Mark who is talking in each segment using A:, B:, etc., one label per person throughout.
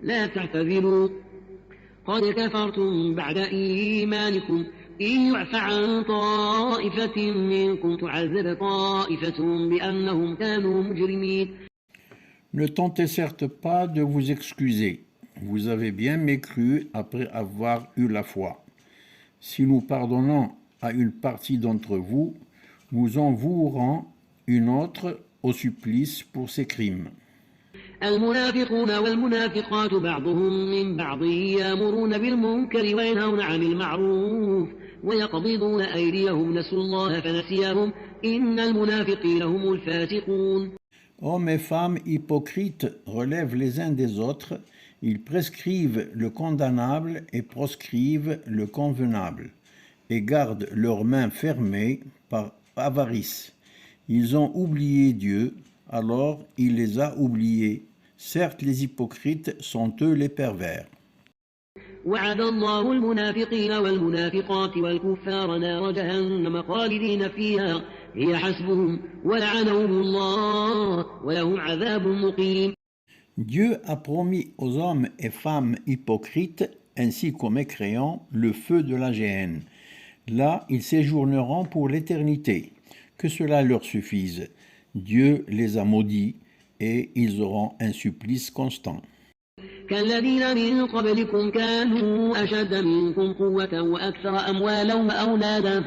A: لا تعتذروا قد كفرتم بعد إيمانكم إن يعف عن طائفة منكم تعذب طائفة بأنهم كانوا مجرمين.
B: Ne tentez certes pas de vous excuser. Vous avez bien mécru après avoir eu la foi. Si nous pardonnons à une partie d'entre vous, nous en vouerons une autre au supplice pour ses crimes.
A: المنافقون والمنافقات بعضهم من بعض يأمرون بالمنكر وينهون عن المعروف ويقبضون أيديهم نسوا الله فنسيهم إن المنافقين هم الفاسقون.
B: Hommes et femmes hypocrites relèvent les uns des autres, ils prescrivent le condamnable et proscrivent le convenable, et gardent leurs mains fermées par avarice. Ils ont oublié Dieu, alors il les a oubliés. Certes, les hypocrites sont eux les pervers.
A: وعد الله المنافقين والمنافقات والكفار نار جهنم خالدين فيها هي حسبهم ولعنهم الله ولهم عذاب مقيم.
B: Dieu a promis aux hommes et femmes hypocrites ainsi qu'aux mécréants le feu de la géhenne. Là, ils séjourneront pour l'éternité. Que cela leur suffise. Dieu les a maudits et ils auront un supplice constant.
A: كالذين من قبلكم كانوا أشد منكم قوة وأكثر أموالا وأولادا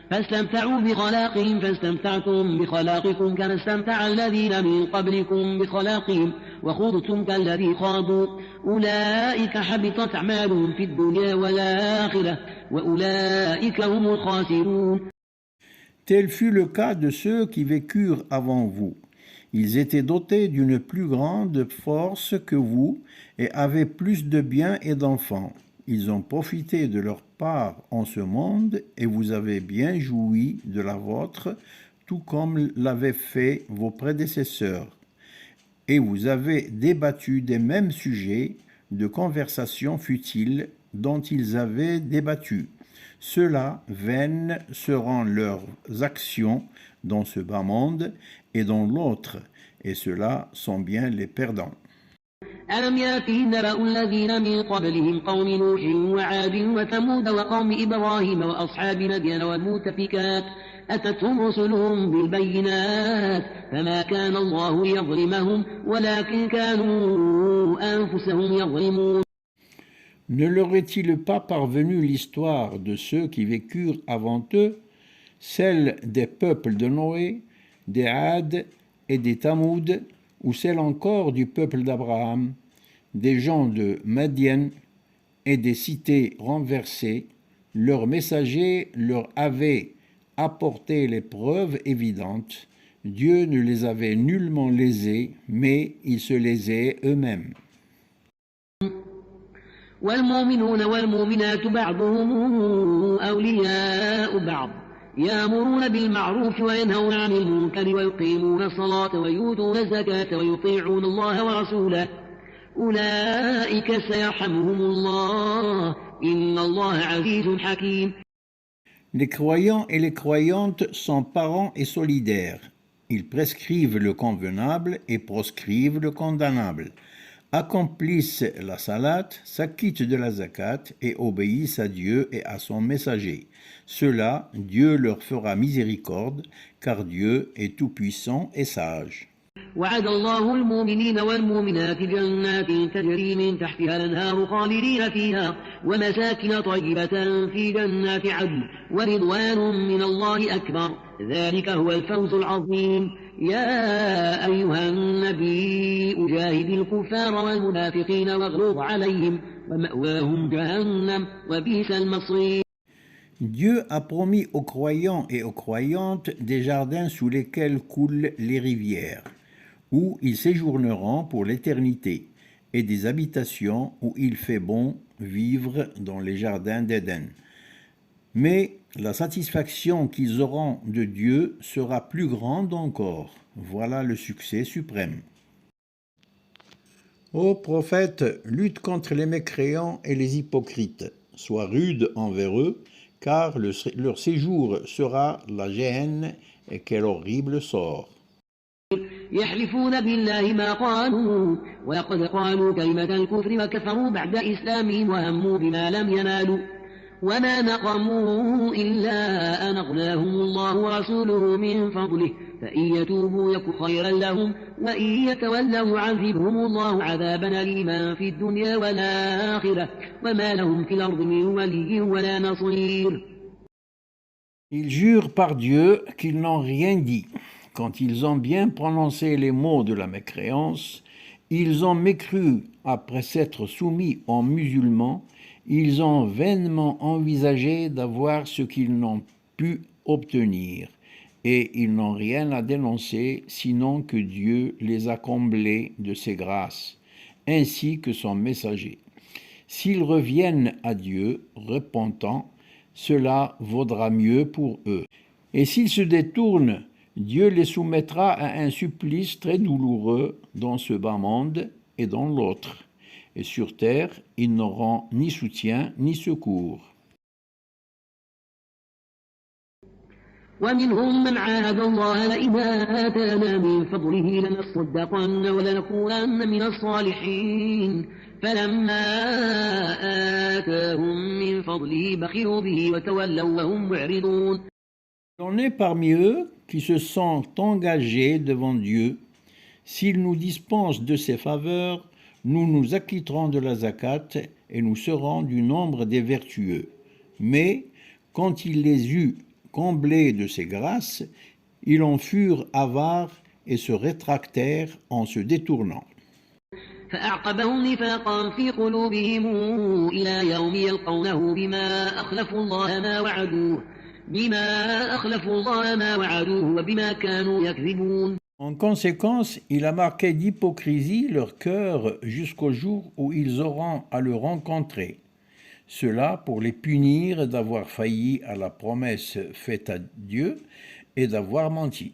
A: فاستمتعوا بخلاقهم فاستمتعتم بخلاقكم كما استمتع الذين من قبلكم بخلاقهم وخضتم كالذي خاضوا أولئك حبطت أعمالهم في الدنيا والآخرة وأولئك هم الخاسرون.
B: Tel fut le cas de ceux qui vécurent avant vous. Ils étaient dotés d'une plus grande force que vous et avaient plus de biens et d'enfants. Ils ont profité de leur part en ce monde et vous avez bien joui de la vôtre, tout comme l'avaient fait vos prédécesseurs. Et vous avez débattu des mêmes sujets de conversation futiles dont ils avaient débattu. Ceux-là, vaines seront leurs actions dans ce bas monde et dans l'autre, et ceux-là sont bien les perdants.
A: ألم يأتهم نبأ الذين من قبلهم قوم نوح وعاد وثمود وقوم إبراهيم وأصحاب مدين والمؤتفكات أتتهم رسلهم بالبينات فما كان الله ليظلمهم ولكن كانوا أنفسهم يظلمون.
B: Ne leur est-il pas parvenu l'histoire de ceux qui vécurent avant eux, celle des peuples de Noé, des Had et des Tamoud, ou celle encore du peuple d'Abraham, des gens de Madian et des cités renversées? Leurs messagers leur avaient apporté les preuves évidentes. Dieu ne les avait nullement lésés, mais ils se lésaient eux-mêmes.
A: والمؤمنون والمؤمنات بعضهم أولياء بعض يأمرون بالمعروف وينهون عن المنكر ويقيمون الصلاة ويؤتون الزكاة ويطيعون الله ورسوله أولئك سيرحمهم الله إن الله عزيز حكيم.
B: Les croyants et les croyantes sont parents et solidaires. Ils prescrivent le convenable et proscrivent le condamnable. Accomplissent la salat, s'acquittent de la zakat et obéissent à Dieu et à son messager. Ceux-là, Dieu leur fera miséricorde, car Dieu est tout-puissant et sage.
A: وعد الله المؤمنين والمؤمنات جنات تجري من تحتها الأنهار خالدين فيها ومساكن طيبة في جنات عدن ورضوان من الله أكبر ذلك هو الفوز العظيم. يا أيها النبي أجاهد الكفار والمنافقين واغلظ عليهم ومأواهم جهنم وبئس المصير.
B: Dieu a promis aux croyants et aux croyantes des jardins sous lesquels coulent les rivières, où ils séjourneront pour l'éternité, et des habitations où il fait bon vivre dans les jardins d'Éden. Mais la satisfaction qu'ils auront de Dieu sera plus grande encore. Voilà le succès suprême. Ô prophète, lutte contre les mécréants et les hypocrites. Sois rude envers eux, car leur séjour sera la géhenne et quel horrible sort.
A: يحلفون بالله ما قالوا ولقد قالوا كلمة الكفر وكفروا بعد إسلامهم وهموا بما لم ينالوا وما نقموا إلا أن أغناهم الله ورسوله من فضله فإن يتوبوا يك خيرا لهم وإن يتولوا عذبهم الله عذابا أليما في الدنيا والآخرة وما لهم في الأرض من ولي ولا نصير.
B: Ils jurent par Dieu qu'ils n'ont rien dit. Quand ils ont bien prononcé les mots de la mécréance, ils ont mécru après s'être soumis aux musulmans. Ils ont vainement envisagé d'avoir ce qu'ils n'ont pu obtenir, et ils n'ont rien à dénoncer, sinon que Dieu les a comblés de ses grâces, ainsi que son messager. S'ils reviennent à Dieu, repentants, cela vaudra mieux pour eux. Et s'ils se détournent, Dieu les soumettra à un supplice très douloureux dans ce bas monde et dans l'autre. Et sur terre, ils n'auront ni soutien ni secours.
A: ومنهم من عاهد الله لئن آتانا من فضله لنصدقن ولنكونن من الصالحين فلما آتاهم من فضله بخلوا به وتولوا وهم معرضون.
B: Il en est parmi eux qui se sont engagés devant Dieu. S'il nous dispense de ses faveurs, nous nous acquitterons de la zakat et nous serons du nombre des vertueux. Mais quand il les eut comblés de ses grâces, ils en furent avares et se rétractèrent en se détournant.
A: فأعقبهم نفاقا في قلوبهم إلى يوم يلقونه بما أخلفوا الله ما وعدوه وبما كانوا يكذبون.
B: En conséquence, il a marqué d'hypocrisie leur cœur jusqu'au jour où ils auront à le rencontrer. Cela pour les punir d'avoir failli à la promesse faite à Dieu et d'avoir menti.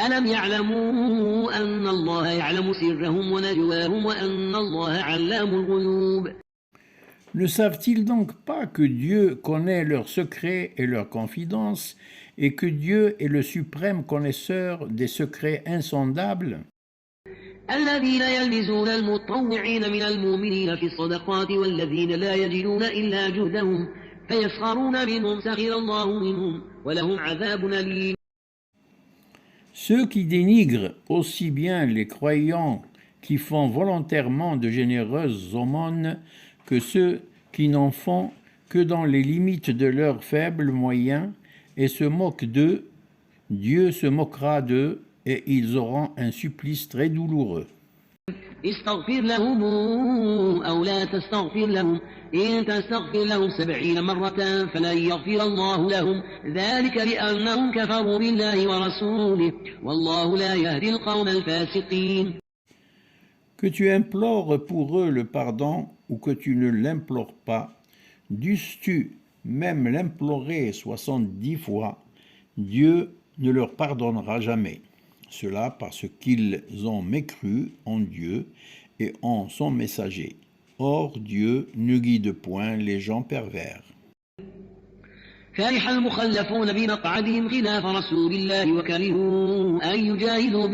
A: ألم يعلموا أن الله يعلم سرهم ونجواهم وأن الله علام الغيوب.
B: Ne savent-ils donc pas que Dieu connaît leurs secrets et leurs confidences et que Dieu est le suprême connaisseur des secrets insondables?
A: الذين يلمزون المطوعين من المؤمنين في الصدقات والذين لا يجدون إلا جهدهم فيسخرون منهم سخر الله منهم ولهم عذاب أليم.
B: Ceux qui dénigrent aussi bien les croyants qui font volontairement de généreuses aumônes que ceux qui n'en font que dans les limites de leurs faibles moyens et se moquent d'eux, Dieu se moquera d'eux et ils auront un supplice très douloureux.
A: استغفر لهم أو لا تستغفر لهم إن تستغفر لهم 70 مرة فلن يغفر الله لهم ذلك بأنهم كفروا بالله ورسوله والله لا يهدي القوم الفاسقين.
B: Que tu implores pour eux le pardon ou que tu ne l'implores pas, dusses-tu même l'implorer 70 fois, Dieu ne leur pardonnera jamais. Cela parce qu'ils ont mécru en Dieu et en son messager. Or, Dieu ne guide point les gens pervers.
A: فرح المخلفون بمقعدهم خلاف رسول الله وكرهوا أن يجاهدوا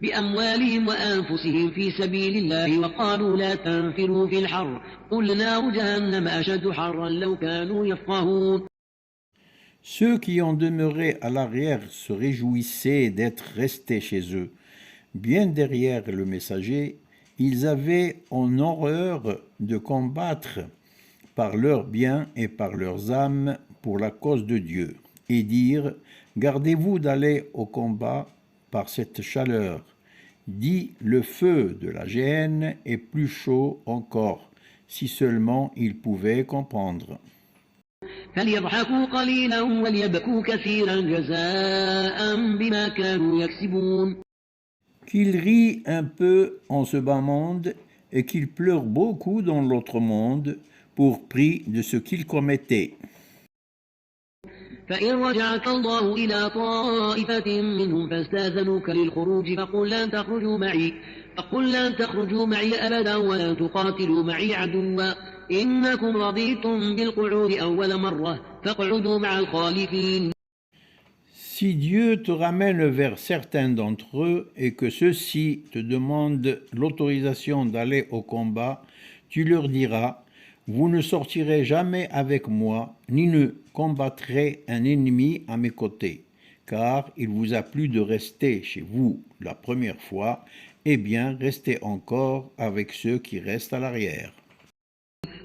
A: بأموالهم وأنفسهم في سبيل الله وقالوا لا تنفروا في الحر قل نار جهنم أشد حرا لو كانوا يفقهون.
B: Ceux qui ont demeuré à l'arrière se réjouissaient d'être restés chez eux. Bien derrière le messager, ils avaient en horreur de combattre par leurs biens et par leurs âmes pour la cause de Dieu, et dire « Gardez-vous d'aller au combat par cette chaleur. Dit le feu de la géhenne est plus chaud encore, si seulement ils pouvaient comprendre. »
A: فليضحكوا قليلا وليبكوا كثيرا جزاء بما كانوا يكسبون.
B: Qu'ils rient un peu en ce bas monde et qu'ils pleurent beaucoup dans l'autre monde pour prix de ce qu'ils commettaient.
A: فإن رجعك الله إلى طائفة منهم فاستأذنوك للخروج فقل لن تخرجوا معي أبدا ولن تقاتلوا معي عدوا إنكم رضيتم بالقعود أول مرة فاقعدوا مع الخالفين.
B: Si Dieu te ramène vers certains d'entre eux et que ceux-ci te demandent l'autorisation d'aller au combat, tu leur diras, vous ne sortirez jamais avec moi, ni ne combattrez un ennemi à mes côtés, car il vous a plu de rester chez vous la première fois, eh bien restez encore avec ceux qui restent à l'arrière.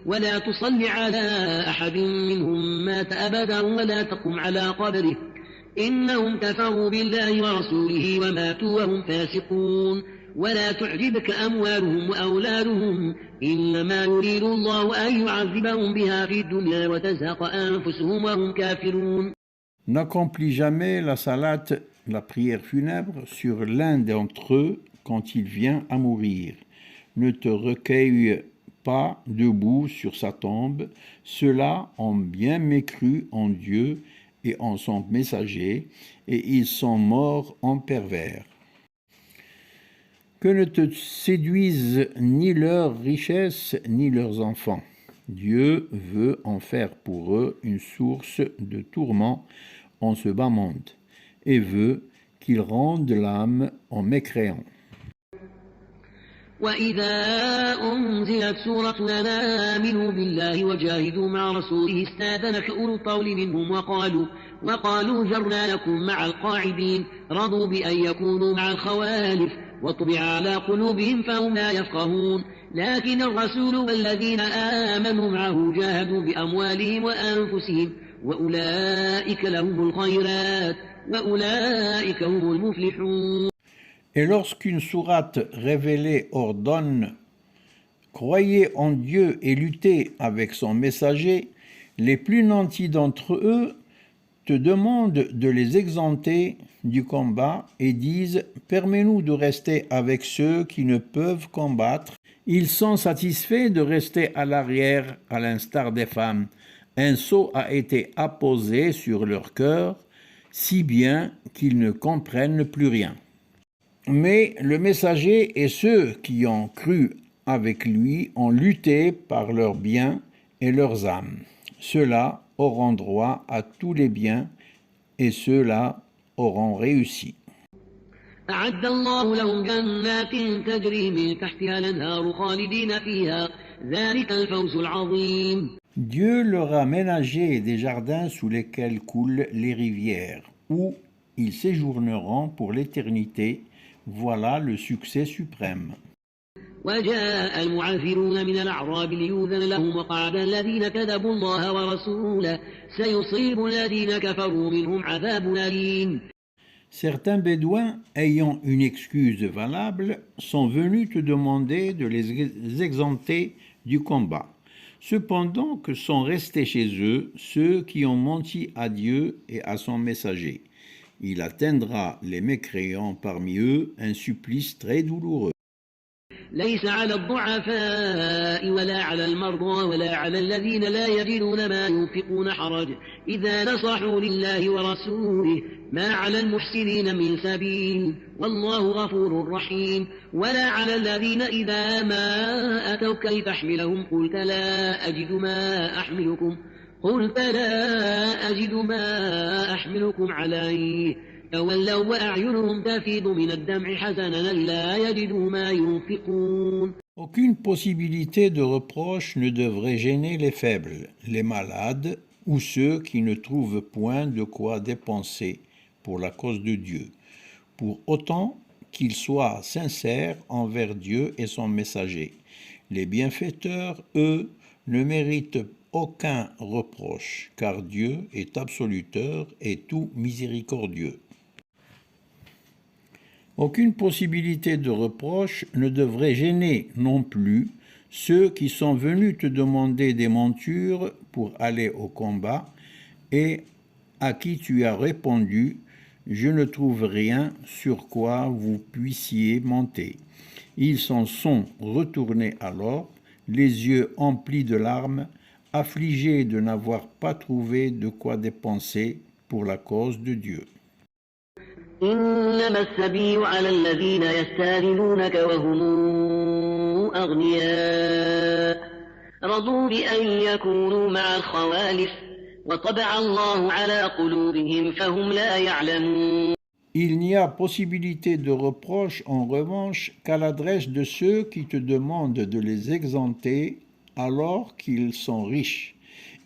A: ولا تصل على أحد منهم مات أبدا ولا تقم على قبره إنهم كفروا بالله ورسوله وماتوا وهم فاسقون ولا تعجبك أموالهم وأولادهم إنما يريد الله أن يعذبهم بها في الدنيا وتزهق أنفسهم وهم كافرون.
B: N'accomplis jamais la salate, la prière funèbre, sur l'un d'entre eux quand il vient à mourir. Ne te recueille pas debout sur sa tombe. Ceux-là ont bien mécru en Dieu et en son messager, et ils sont morts en pervers. Que ne te séduisent ni leurs richesses ni leurs enfants. Dieu veut en faire pour eux une source de tourment en ce bas monde, et veut qu'ils rendent l'âme en mécréant.
A: وإذا أنزلت سورة أن آمنوا بالله وجاهدوا مع رسوله استاذنك أولو الطول منهم وقالوا ذرنا لكم مع القاعدين رضوا بأن يكونوا مع الخوالف وطبع على قلوبهم فهم لا يفقهون لكن الرسول والذين آمنوا معه جاهدوا بأموالهم وأنفسهم وأولئك لهم الخيرات وأولئك هم المفلحون.
B: Et lorsqu'une sourate révélée ordonne « Croyez en Dieu et luttez avec son messager », les plus nantis d'entre eux te demandent de les exempter du combat et disent « Permets-nous de rester avec ceux qui ne peuvent combattre ». Ils sont satisfaits de rester à l'arrière à l'instar des femmes. Un sceau a été apposé sur leur cœur, si bien qu'ils ne comprennent plus rien. Mais le messager et ceux qui ont cru avec lui ont lutté par leurs biens et leurs âmes. Ceux-là auront droit à tous les biens et ceux-là auront réussi.
A: أعد الله لهم جنات تجري من تحتها الأنهار خالدين فيها ذلك الفوز العظيم.
B: Dieu leur a ménagé des jardins sous lesquels coulent les rivières, où ils séjourneront pour l'éternité. Voilà le succès suprême.
A: وجاء المعافرون من الأعراب ليؤذن لهم وقعد الذين كذبوا الله ورسوله سيصيب الذين كفروا منهم عذاب أليم.
B: Certains bédouins, ayant une excuse valable, sont venus te demander de les exempter du combat. Cependant que sont restés chez eux ceux qui ont menti à Dieu et à son messager. Il atteindra les mécréants parmi eux un supplice très douloureux.
A: ليس على الضعفاء ولا على المرضى ولا على الذين لا يجدون ما ينفقون حرج إذا نصحوا لله ورسوله ما على المحسنين من سبيل والله غفور رحيم ولا على الذين إذا ما أتوك لتحملهم قلت لا أجد ما أحملكم عليه تولوا وأعينهم تفيض من الدمع حزنا لا يجدوا ما ينفقون.
B: Aucune possibilité de reproche ne devrait gêner les faibles, les malades ou ceux qui ne trouvent point de quoi dépenser pour la cause de Dieu, pour autant qu'ils soient sincères envers Dieu et son messager. Les bienfaiteurs, eux, ne méritent aucun reproche, car Dieu est absoluteur et tout miséricordieux. Aucune possibilité de reproche ne devrait gêner non plus ceux qui sont venus te demander des montures pour aller au combat et à qui tu as répondu « Je ne trouve rien sur quoi vous puissiez monter ». Ils s'en sont retournés alors, les yeux emplis de larmes, affligés de n'avoir pas trouvé de quoi dépenser pour la cause de Dieu.
A: إنما السبيل على الذين يستاذنونك وهم أغنياء رضوا بأن يكونوا مع الخوالف وطبع الله على قلوبهم فهم لا يعلمون.
B: Il n'y a possibilité de reproche en revanche qu'à l'adresse de ceux qui te demandent de les exempter alors qu'ils sont riches.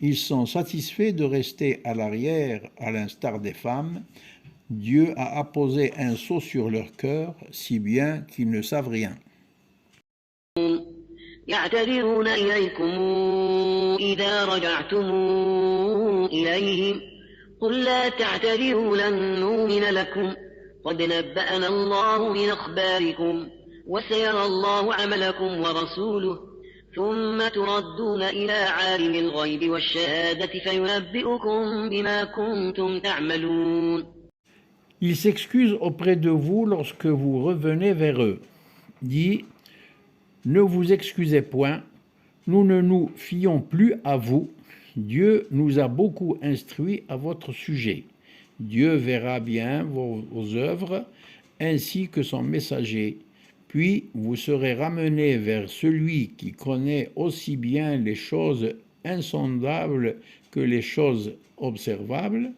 B: Ils sont satisfaits de rester à l'arrière à l'instar des femmes. Dieu a apposé un sceau sur leur cœur si bien qu'ils ne savent rien.
A: يعتذرون إليكم إذا رجعتم إليهم قل لا تعتذروا لن نؤمن لكم قد نبأنا الله من أخباركم وسيرى الله عملكم ورسوله ثم تردون إلى عالم الغيب والشهادة فينبئكم بما كنتم تعملون.
B: Ils s'excusent auprès de vous lorsque vous revenez vers eux. Dis, ne vous excusez point, nous ne nous fions plus à vous. Dieu nous a beaucoup instruits à votre sujet. Dieu verra bien vos œuvres ainsi que son messager. Puis vous serez ramenés vers celui qui connaît aussi bien les choses insondables que les choses observables.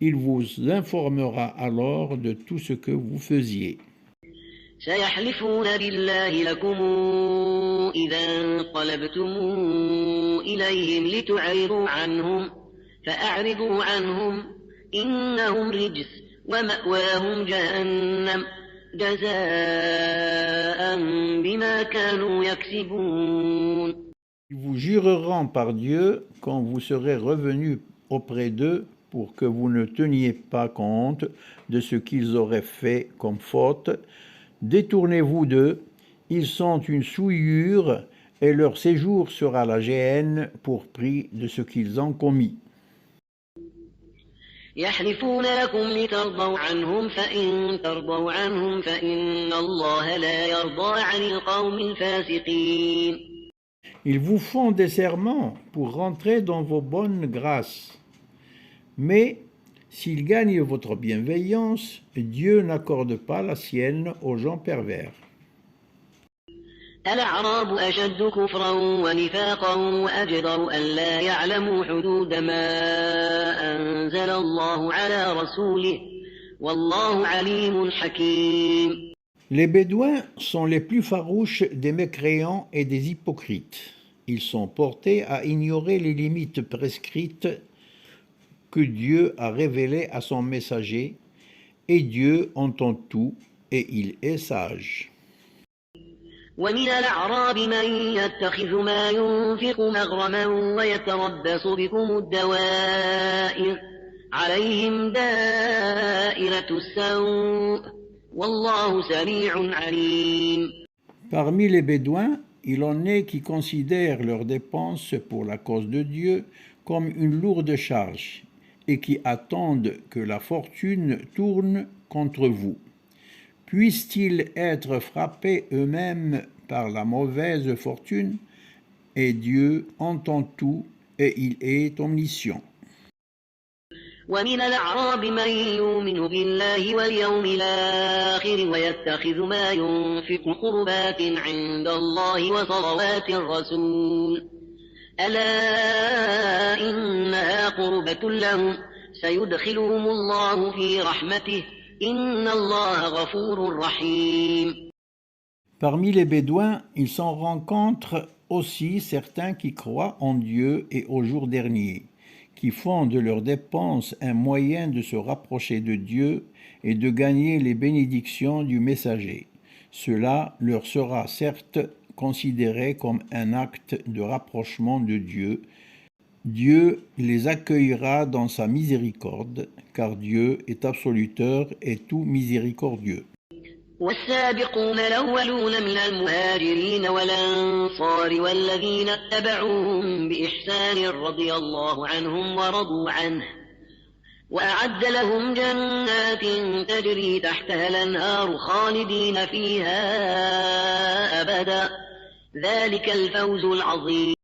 B: Il vous informera alors de tout ce que vous faisiez.
A: سيحلفون بالله لكم إذا انقلبتم إليهم لتعرضوا عنهم فأعرضوا عنهم إنهم رجس ومأواهم جهنم جزاء بما كانوا يكسبون.
B: Ils vous jureront par Dieu quand vous serez revenus auprès d'eux pour que vous ne teniez pas compte de ce qu'ils auraient fait comme faute. Détournez-vous d'eux, ils sont une souillure et leur séjour sera la géhenne pour prix de ce qu'ils ont commis.
A: يحلفون لكم لترضوا عنهم فإن ترضوا عنهم فإن الله لا يرضى عن القوم الفاسقين.
B: Ils vous font des serments pour rentrer dans vos bonnes grâces. Mais s'ils gagnent votre bienveillance, Dieu n'accorde pas la sienne aux gens pervers.
A: الأعراب أشد كفرا ونفاقا وأجدر أن لا يعلموا حدود ما أنزل الله على رسوله والله عليم حكيم.
B: Les Bédouins sont les plus farouches des mécréants et des hypocrites. Ils sont portés à ignorer les limites prescrites que Dieu a révélées à son messager, et Dieu entend tout, et il est sage.
A: ومن الأعراب من يتخذ ما ينفق مغرما ويتربص بكم الدوائر عليهم دائرة السوء والله سميع عليم.
B: Parmi les Bédouins, il en est qui considèrent leurs dépenses pour la cause de Dieu comme une lourde charge et qui attendent que la fortune tourne contre vous. Puissent-ils être frappés eux-mêmes par la mauvaise fortune? Et Dieu entend tout et il est omniscient.
A: ومن الأعراب من يؤمن بالله واليوم الآخر ويتخذ ما ينفق قربات عند الله وصلوات الرسول ألا إنها قربة لهم سيدخلهم الله في رحمته إن الله غفور رحيم.
B: Parmi les Bédouins, il s'en rencontre aussi certains qui croient en Dieu et au jour dernier, qui font de leurs dépenses un moyen de se rapprocher de Dieu et de gagner les bénédictions du messager. Cela leur sera certes considéré comme un acte de rapprochement de Dieu. Dieu les accueillera dans sa miséricorde, car Dieu est absoluteur et tout miséricordieux.
A: والسابقون الأولون من المهاجرين والأنصار والذين اتبعوهم بإحسان رضي الله عنهم ورضوا عنه وأعد لهم جنات تجري تحتها الأنهار خالدين فيها أبدا ذلك الفوز العظيم.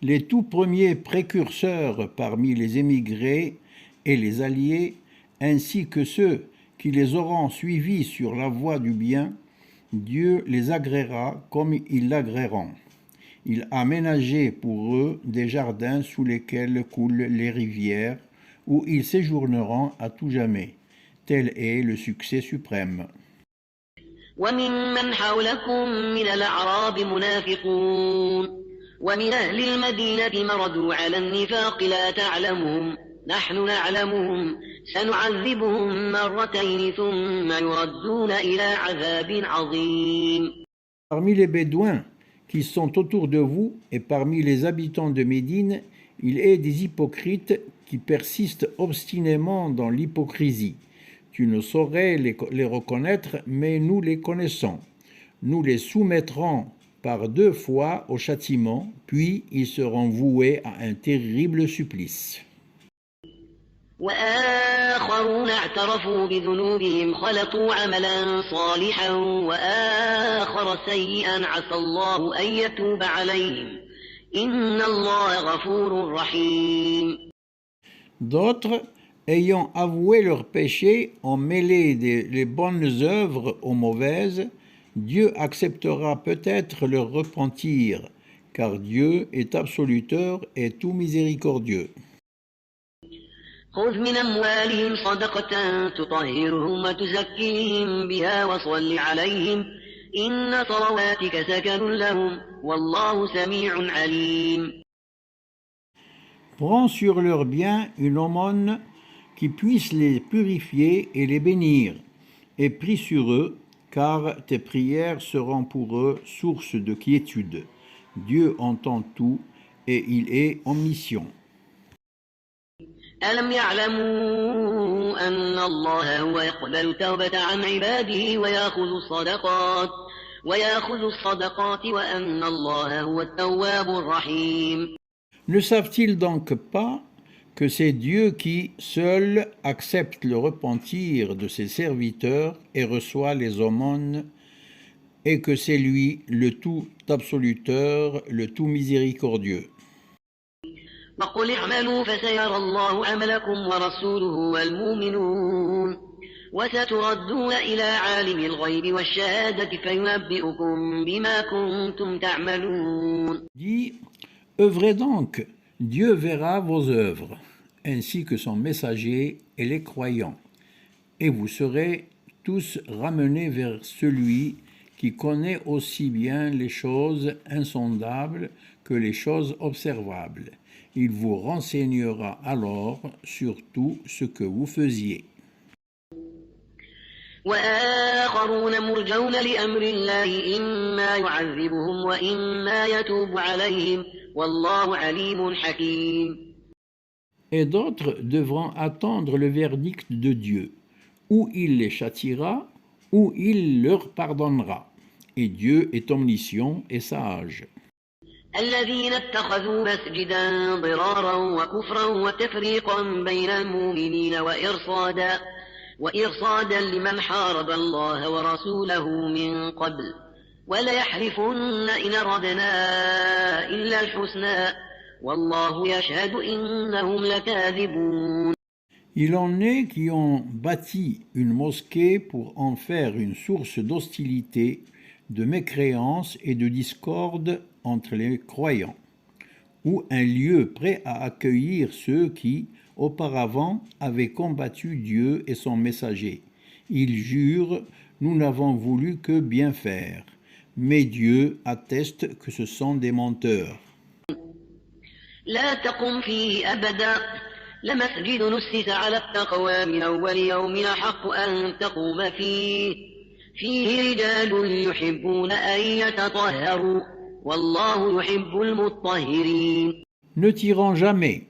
B: Les tout premiers précurseurs parmi les émigrés et les alliés, ainsi que ceux qui les auront suivis sur la voie du bien, Dieu les agréera comme ils l'agréeront. Il a aménagé pour eux des jardins sous lesquels coulent les rivières, où ils séjourneront à tout jamais. Tel est le succès suprême.
A: وممن حولكم من الأعراب منافقون ومن أهل المدينة مردوا على النفاق لا تعلمهم نحن نعلمهم سنعذبهم مرتين ثم يردون إلى عذاب عظيم.
B: Parmi les Bédouins qui sont autour de vous et parmi les habitants de Médine, il est des hypocrites qui persistent obstinément dans l'hypocrisie. Tu ne saurais les reconnaître, mais nous les connaissons. Nous les soumettrons par 2 fois au châtiment, puis ils seront voués à un terrible supplice.
A: وآخرون اعترفوا بذنوبهم خلطوا عملا صالحا وآخر سيئا عسى الله أن يتوب عليهم إن الله غفور رحيم.
B: D'autres, ayant avoué leurs péchés, ont mêlé les bonnes œuvres aux mauvaises. Dieu acceptera peut-être leur repentir, car Dieu est absoluteur et tout miséricordieux.
A: خذ من أموالهم صدقة تطهرهم وتزكيهم بها وصل عليهم إن صلواتك سكن لهم والله سميع عليم.
B: Prends sur leurs biens une aumône qui puisse les purifier et les bénir, et prie sur eux, car tes prières seront pour eux source de quiétude. Dieu entend tout et il est omniscient.
A: ألم يعلموا أن الله هو يقبل التوبة عن عباده ويأخذ الصدقات وأن الله هو التواب الرحيم.
B: Ne savent-ils donc pas que c'est Dieu qui, seul, accepte le repentir de ses serviteurs et reçoit les aumônes, et que c'est lui, le tout absoluteur, le tout miséricordieux.
A: وقل اعملوا فسيرى الله عملكم ورسوله والمؤمنون وستردون إلى عالم الغيب والشهادة فينبئكم بما كنتم تعملون.
B: Dis, œuvrez donc, Dieu verra vos œuvres, ainsi que son messager et les croyants, et vous serez tous ramenés vers celui qui connaît aussi bien les choses insondables que les choses observables. Il vous renseignera alors sur tout ce que vous faisiez.
A: وآخرون مرجون لأمر الله إما يعذبهم وإما يتوب عليهم والله عليم حكيم.
B: Et d'autres devront attendre le verdict de Dieu, ou il les châtiera, ou il leur pardonnera. Et Dieu est omniscient et sage.
A: الذين اتخذوا مسجدا ضرارا وكفرا وتفريقا بين المؤمنين وإرصادا لمن حارب الله ورسوله من قبل وليحلفن إن أردنا إلا الحسنى والله يشهد إنهم لكاذبون.
B: Il en est qui ont bâti une mosquée pour en faire une source d'hostilité, de mécréance et de discorde entre les croyants, ou un lieu prêt à accueillir ceux qui, auparavant, avaient combattu Dieu et son messager. Ils jurent, nous n'avons voulu que bien faire, mais Dieu atteste que ce sont des menteurs.
A: لا تقم فيه أبدا لمسجد نسس على التقوى من أول يوم أحق أن تقوم فيه رجال يحبون أن يتطهروا والله يحب المطهرين.
B: Ne t'y rends jamais.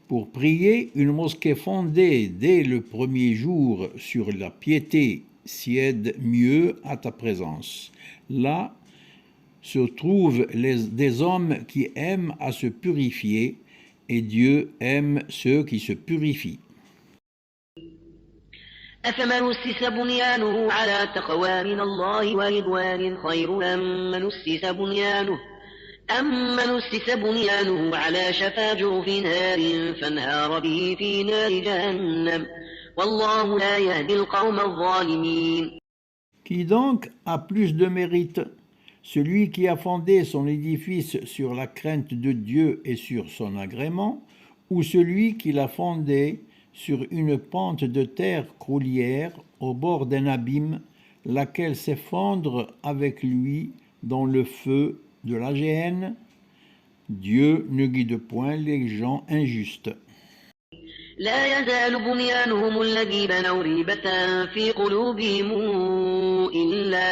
B: Pour prier, une mosquée fondée dès le premier jour sur la piété s'y aide mieux à ta présence. Là se trouvent des hommes qui aiment à se purifier, et Dieu aime ceux qui se purifient.
A: أفمن أسس بنيانه على تقوى من الله ورضوان خير أمن أسس بنيانه على شفا جرف نار فانهار به في نار جهنم والله لا يهدي القوم الظالمين.
B: Qui donc a plus de mérite, Celui qui a fondé son édifice sur la crainte de Dieu et sur son agrément, ou celui qui l'a fondé sur une pente de terre croulière au bord d'un abîme, laquelle s'effondre avec lui dans le feu de la géhenne. Dieu ne guide point les gens injustes.
A: لا يزال بنيانهم الذي بنوا ريبة في قلوبهم إلا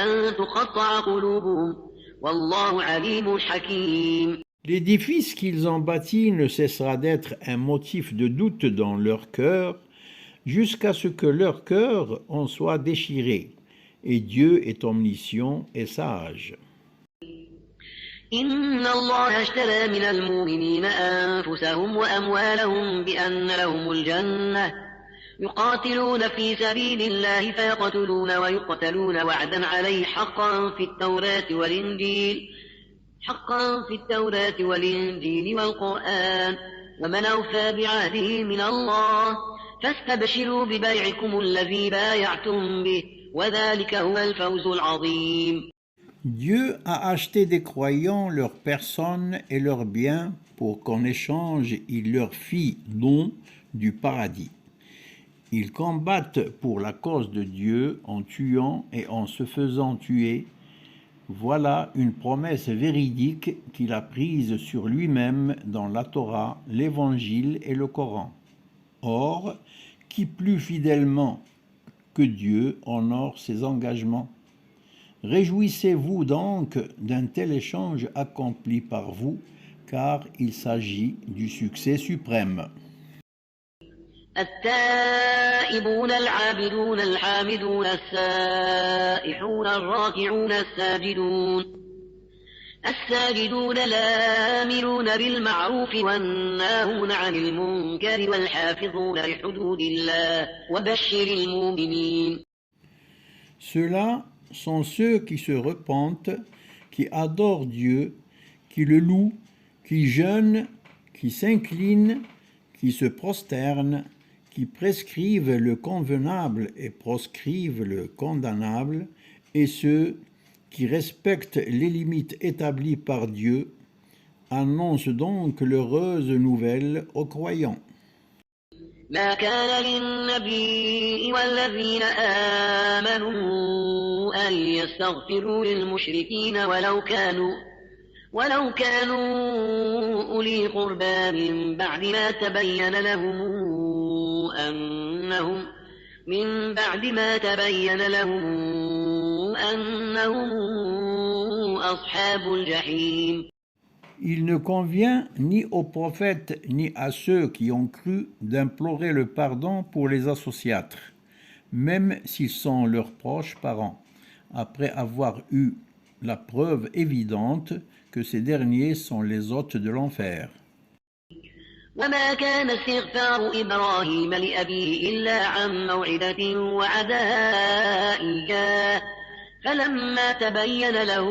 A: أن تقطع قلوبهم والله عليم حكيم.
B: L'édifice qu'ils ont bâti ne cessera d'être un motif de doute dans leur cœur, jusqu'à ce que leur cœur en soit déchiré. Et Dieu est omniscient et sage.
A: إن الله اشترى من المؤمنين أنفسهم وأموالهم بأن لهم الجنة يقاتلون في سبيل الله فيقتلون ويقتلون وعدا عليه حقا في التوراة والإنجيل والقرآن ومن أوفى بعهده من الله فاستبشروا ببيعكم الذي بايعتم به وذلك هو الفوز العظيم.
B: Dieu a acheté des croyants leurs personnes et leurs biens pour qu'en échange il leur fît don du paradis. Ils combattent pour la cause de Dieu en tuant et en se faisant tuer. Voilà une promesse véridique qu'il a prise sur lui-même dans la Torah, l'Évangile et le Coran. Or, qui plus fidèlement que Dieu honore ses engagements? Réjouissez-vous donc d'un tel échange accompli par vous, car il s'agit du succès suprême.
A: التائبون العابدون الحامدون السائحون الراكعون الساجدون الآمرون بالمعروف والناهون عن المنكر والحافظون لحدود الله وبشر المؤمنين.
B: Ceux-là sont ceux qui se repentent, qui adorent Dieu, qui le louent, qui jeûnent, qui s'inclinent, qui se prosternent, qui prescrivent le convenable et proscrivent le condamnable, et ceux qui respectent les limites établies par Dieu, annoncent donc l'heureuse nouvelle aux croyants.
A: ما كان للنبي والذين آمنوا أن يستغفروا للمشركين ولو كانوا أولي قربى من بعد ما تبين لهم أنهم أصحاب الجحيم.
B: Il ne convient ni aux prophètes ni à ceux qui ont cru d'implorer le pardon pour les associatres, même s'ils sont leurs proches parents, après avoir eu la preuve évidente que ces derniers sont les hôtes de l'enfer.
A: وما كان استغفار إبراهيم لأبيه إلا عن موعدة وعدها إياه فلما تبين له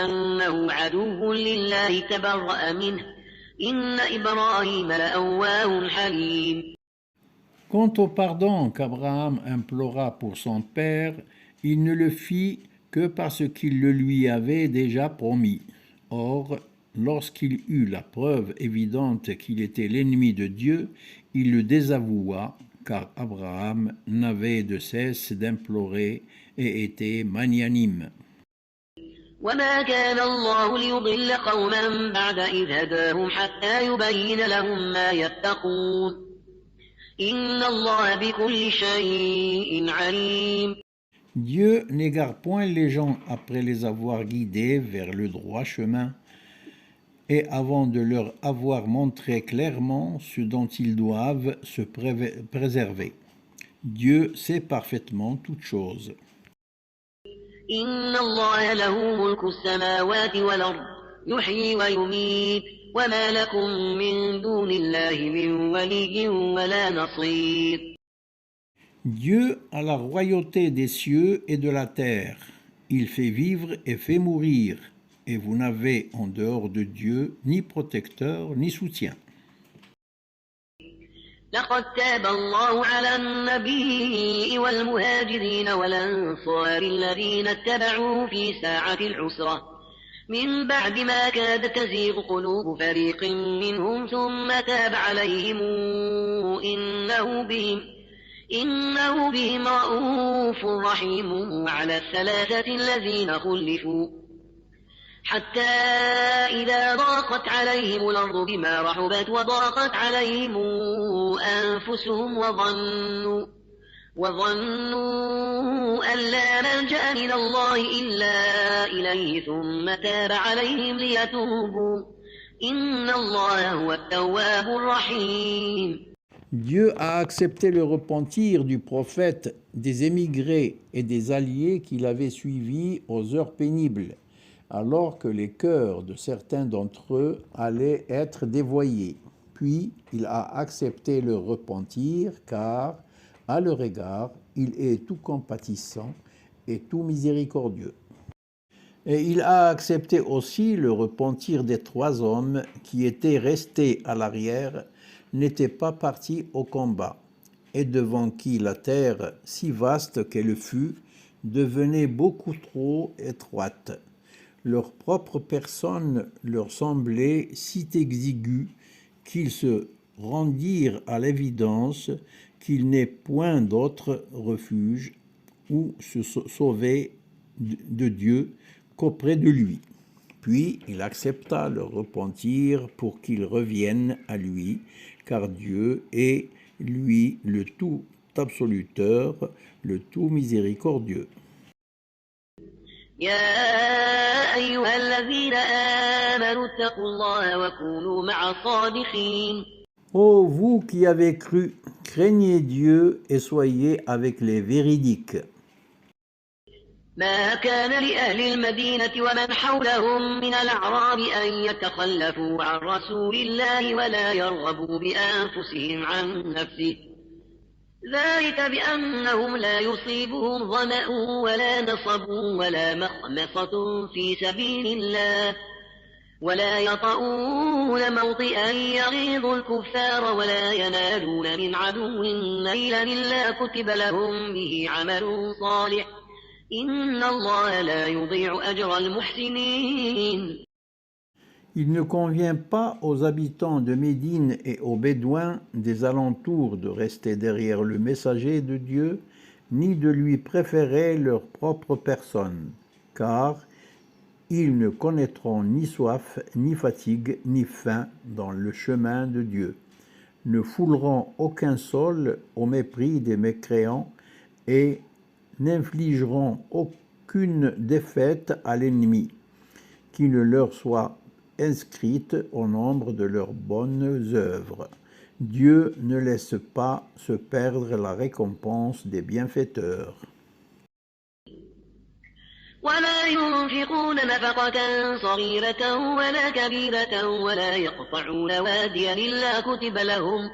A: أنه عدو لله تبرأ منه إن إبراهيم لأواه حليم.
B: Quant au pardon qu'Abraham implora pour son père, il ne le fit que parce qu'il le lui avait déjà promis. Or, lorsqu'il eut la preuve évidente qu'il était l'ennemi de Dieu, il le désavoua, car Abraham n'avait de cesse d'implorer et était magnanime.
A: وما كان الله ليضل قوما بعد إذ هداهم حتى يبين لهم ما يتقون إن الله بكل شيء عليم.
B: Dieu n'égare point les gens après les avoir guidés vers le droit chemin et avant de leur avoir montré clairement ce dont ils doivent se préserver. Dieu sait parfaitement toutes choses.
A: إن الله له ملك السماوات والأرض يحيي ويميت وما لكم من دون الله من ولي ولا نصير.
B: Dieu a la royauté des cieux et de la terre. Il fait vivre et fait mourir, et vous n'avez en dehors de Dieu ni protecteur ni soutien.
A: لقد تاب الله على النبي والمهاجرين والأنصار الذين اتبعوه في ساعة العسرة من بعد ما كاد تزيغ قلوب فريق منهم ثم تاب عليهم إنه بهم رءوف رحيم وعلى الثلاثة الذين خلفوا حتى إذا ضاقت عليهم الأرض بما رحبت وضاقت عليهم أنفسهم وظنوا أن لا ملجأ من الله إلا إليه ثم تاب عليهم ليتوبوا إن الله هو التواب الرحيم.
B: Dieu a accepté le repentir du prophète, des émigrés et des alliés qu'il avait suivis aux heures pénibles, alors que les cœurs de certains d'entre eux allaient être dévoyés. Puis il a accepté le repentir, car, à leur égard, il est tout compatissant et tout miséricordieux. Et il a accepté aussi le repentir des 3 hommes qui étaient restés à l'arrière, n'étaient pas partis au combat, et devant qui la terre, si vaste qu'elle fut, devenait beaucoup trop étroite. Leur propre personne leur semblait si exiguë qu'ils se rendirent à l'évidence qu'il n'est point d'autre refuge où se sauver de Dieu qu'auprès de lui. Puis il accepta leur repentir pour qu'ils reviennent à lui, car Dieu est, lui, le tout absoluteur, le tout miséricordieux.
A: يا أيها الذين آمنوا اتقوا الله وكونوا مع الصادقين.
B: Ô vous qui avez cru, craignez Dieu et soyez avec les véridiques.
A: ما كان لأهل المدينة ومن حولهم من الأعراب أن يتخلفوا عن رسول الله ولا يرغبوا بأنفسهم عن نفسه ذلك بأنهم لا يصيبهم ظمأ ولا نصب ولا مخمصة في سبيل الله ولا يطؤون موطئا يغيظ الكفار ولا ينالون من عدو نيلا إلا كتب لهم به عمل صالح إن الله لا يضيع أجر المحسنين.
B: Il ne convient pas aux habitants de Médine et aux Bédouins des alentours de rester derrière le messager de Dieu, ni de lui préférer leur propre personne, car ils ne connaîtront ni soif, ni fatigue, ni faim dans le chemin de Dieu, ne fouleront aucun sol au mépris des mécréants et n'infligeront aucune défaite à l'ennemi, qui ne leur soit inscrite au nombre de leurs bonnes œuvres. Dieu ne laisse pas se perdre la récompense des bienfaiteurs.
A: ولا ينفقون نفقة صغيرة ولا كبيرة ولا يقطعون واديا إلا كتب لهم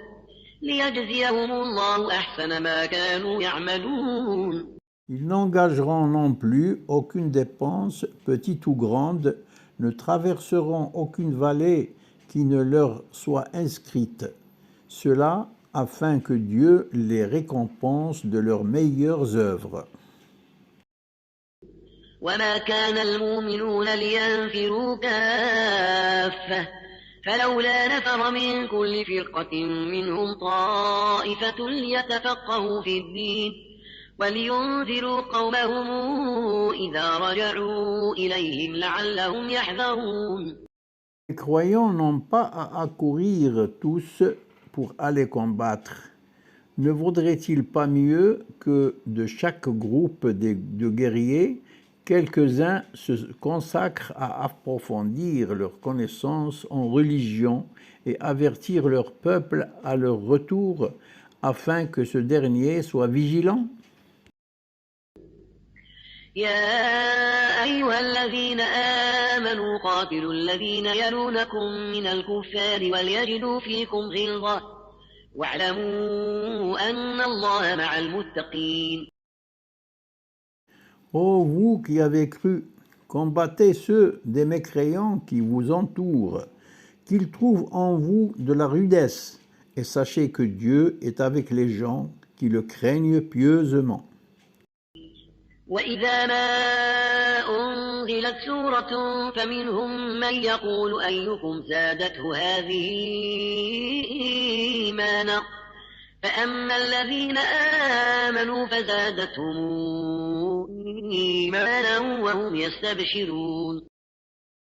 A: ليجزيهم الله أحسن ما كانوا يعملون.
B: Ils n'engageront non plus aucune dépense, petite ou grande, ne traverseront aucune vallée qui ne leur soit inscrite. Cela afin que Dieu les récompense de leurs meilleures œuvres.
A: وما كان المؤمنون لينفروا كافة فلولا نفر من كل فرقة منهم طائفة ليتفقهوا في الدين ولينذروا قومهم إذا رجعوا إليهم لعلهم يحذرون.
B: Les croyants n'ont pas à accourir tous pour aller combattre. Ne vaudrait-il pas mieux que de chaque groupe de guerriers, quelques-uns se consacrent à approfondir leur connaissance en religion et avertir leur peuple à leur retour, afin que ce dernier soit vigilant?
A: يا أيها الذين آمنوا قاتلوا الذين يلونكم من الكفار وليجدوا فيكم غلظة واعلموا أن الله مع المتقين.
B: Ô vous qui avez cru, combattez ceux des mécréants qui vous entourent, qu'ils trouvent en vous de la rudesse, et sachez que Dieu est avec les gens qui le craignent pieusement.
A: وإذا ما أنزلت سورة فمنهم من يقول أيكم زادته هذه إيمانا فأما الذين آمنوا فزادتهم إيمانا وهم يستبشرون.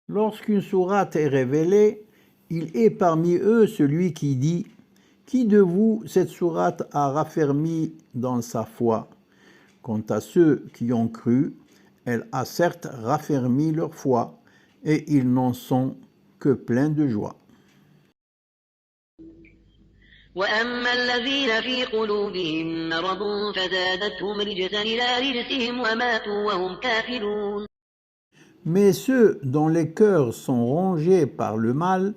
B: Lorsqu'une sourate est révélée, il est parmi eux celui qui dit « Qui de vous cette sourate a raffermi dans sa foi ?» Quant à ceux qui ont cru, elle a certes raffermi leur foi, et ils n'en sont que pleins de joie.
A: وأما الذين في قلوبهم مرض فزادتهم رجسا إلى رجسهم وماتوا وهم كافرون.
B: Mais ceux dont les cœurs sont rongés par le mal,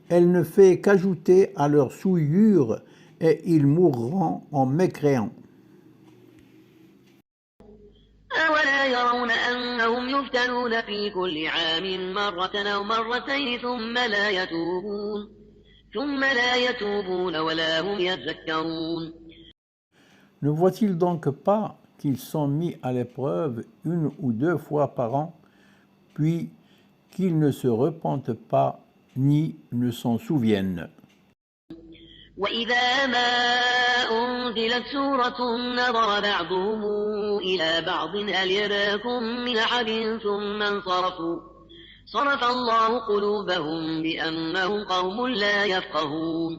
B: elle ne fait qu'ajouter à leur souillure, et ils mourront en mécréants.
A: أولا يرون أنهم يفتنون في كل عام مرة أو مرتين ثم لا يتوبون ولا هم يذكرون.
B: Ne voit-il donc pas qu'ils sont mis à l'épreuve une ou deux fois par an, puis qu'ils ne se repentent pas ni ne s'en souviennent?
A: وإذا ما أنزلت سورة نظر بعضهم إلى بعض هل يراكم من أحد ثم انصرفوا صرف الله قلوبهم بأنهم قوم لا يفقهون.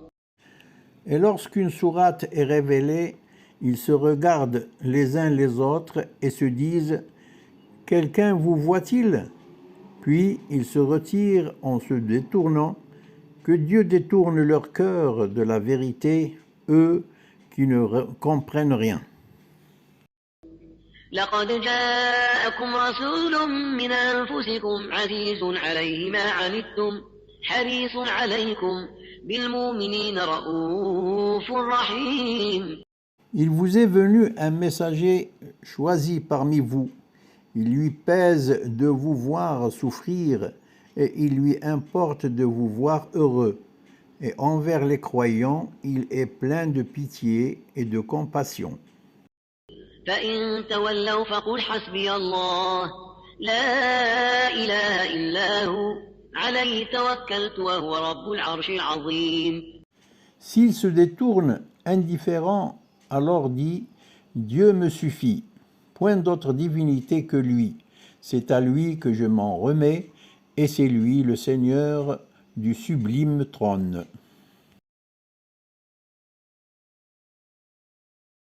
B: Et lorsqu'une sourate est révélée, ils se regardent les uns les autres et se disent « Quelqu'un vous voit-il ?» Puis ils se retirent en se détournant. Que Dieu détourne leur cœur de la vérité, eux qui ne comprennent rien.
A: لقد جاءكم رسول من أنفسكم عزيز عليه ما عنتم حريص عليكم بالمؤمنين رؤوف رحيم.
B: Il vous est venu un messager choisi parmi vous. Il lui pèse de vous voir souffrir et il lui importe de vous voir heureux. Et envers les croyants, il est plein de pitié et de compassion.
A: فإن تولوا فقل حسبي الله لا إله إلا هو عليه توكلت وهو رب العرش العظيم.
B: S'ils se détournent indifférents, alors dis « Dieu me suffit, point d'autre divinité que lui, c'est à lui que je m'en remets, et c'est lui le Seigneur du sublime trône. »